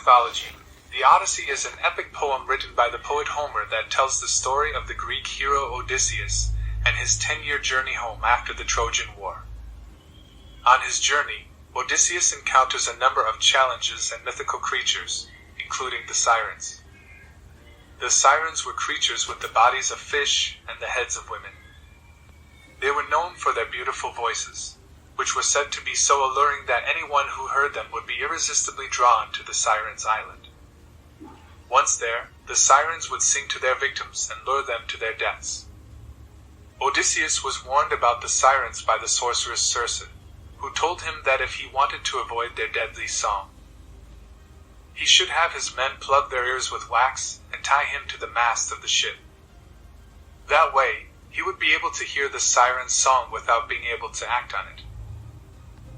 mythology. The Odyssey is an epic poem written by the poet Homer that tells the story of the Greek hero Odysseus and his 10-year journey home after the Trojan War. On his journey, Odysseus encounters a number of challenges and mythical creatures, including the Sirens. The Sirens were creatures with the bodies of fish and the heads of women. They were known for their beautiful voices, which were said to be so alluring that anyone who heard them would be irresistibly drawn to the Sirens' island. Once there, the Sirens would sing to their victims and lure them to their deaths. Odysseus was warned about the Sirens by the sorceress Circe, who told him that if he wanted to avoid their deadly song, he should have his men plug their ears with wax and tie him to the mast of the ship. That way, he would be able to hear the Sirens' song without being able to act on it.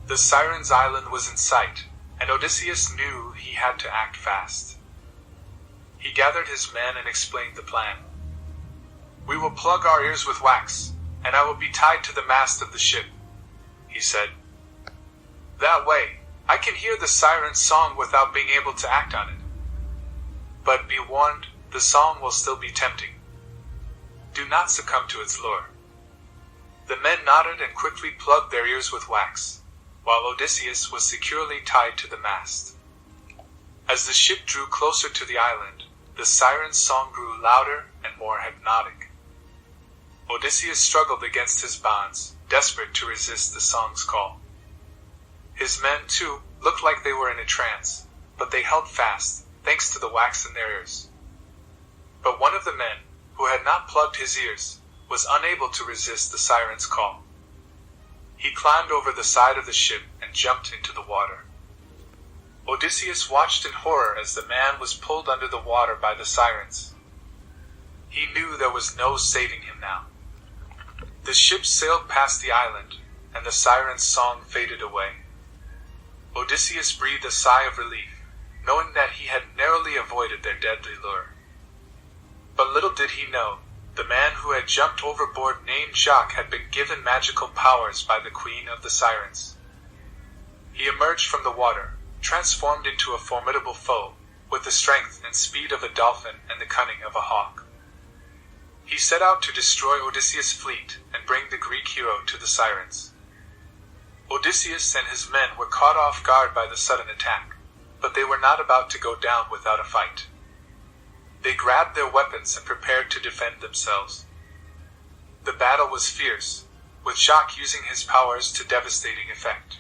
The Sirens' island was in sight, and Odysseus knew he had to act fast. He gathered his men and explained the plan. "We will plug our ears with wax, and I will be tied to the mast of the ship," he said. "That way, I can hear the Sirens' song without being able to act on it. But be warned, the song will still be tempting. Do not succumb to its lure." The men nodded and quickly plugged their ears with wax, while Odysseus was securely tied to the mast. As the ship drew closer to the island, the Sirens' song grew louder and more hypnotic. Odysseus struggled against his bonds, desperate to resist the song's call. His men, too, looked like they were in a trance, but they held fast, thanks to the wax in their ears. But one of the men, who had not plugged his ears, was unable to resist the Sirens' call. He climbed over the side of the ship and jumped into the water. Odysseus watched in horror as the man was pulled under the water by the Sirens. He knew there was no saving him now. The ship sailed past the island, and the Sirens' song faded away. Odysseus breathed a sigh of relief, knowing that he had narrowly avoided their deadly lure. But little did he know, the man who had jumped overboard named Jacques had been given magical powers by the Queen of the Sirens. He emerged from the water, transformed into a formidable foe, with the strength and speed of a dolphin and the cunning of a hawk. He set out to destroy Odysseus' fleet and bring the Greek hero to the Sirens. Odysseus and his men were caught off guard by the sudden attack, but they were not about to go down without a fight. They grabbed their weapons and prepared to defend themselves. The battle was fierce, with Jacques using his powers to devastating effect.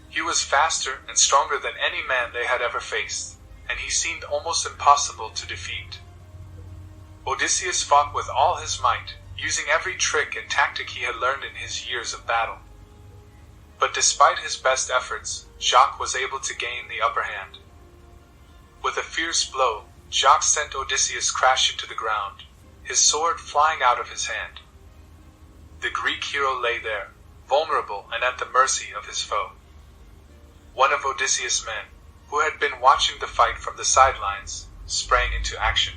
He was faster and stronger than any man they had ever faced, and he seemed almost impossible to defeat. Odysseus fought with all his might, using every trick and tactic he had learned in his years of battle. But despite his best efforts, Jacques was able to gain the upper hand. With a fierce blow, Jacques sent Odysseus crashing to the ground, his sword flying out of his hand. The Greek hero lay there, vulnerable and at the mercy of his foe. One of Odysseus' men, who had been watching the fight from the sidelines, sprang into action.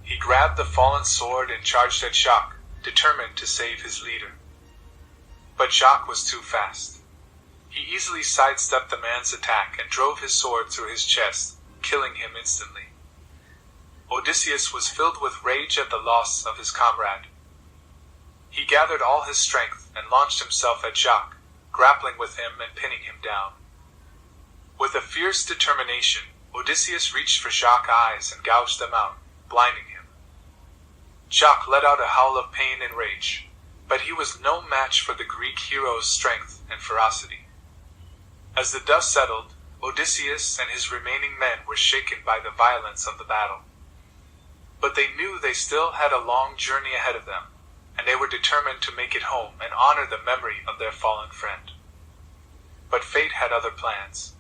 He grabbed the fallen sword and charged at Jacques, determined to save his leader. But Jacques was too fast. He easily sidestepped the man's attack and drove his sword through his chest, killing him instantly. Odysseus was filled with rage at the loss of his comrade. He gathered all his strength and launched himself at Jacques, grappling with him and pinning him down. With a fierce determination, Odysseus reached for Jacques' eyes and gouged them out, blinding him. Jacques let out a howl of pain and rage, but he was no match for the Greek hero's strength and ferocity. As the dust settled, Odysseus and his remaining men were shaken by the violence of the battle. But they knew they still had a long journey ahead of them, and they were determined to make it home and honor the memory of their fallen friend. But fate had other plans.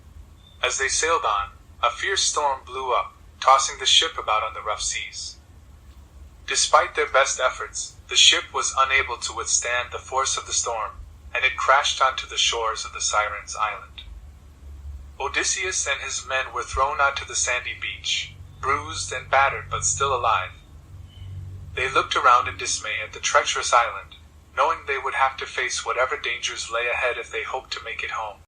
As they sailed on, a fierce storm blew up, tossing the ship about on the rough seas. Despite their best efforts, the ship was unable to withstand the force of the storm, and it crashed onto the shores of the Sirens' island. Odysseus and his men were thrown onto the sandy beach, bruised and battered but still alive. They looked around in dismay at the treacherous island, knowing they would have to face whatever dangers lay ahead if they hoped to make it home.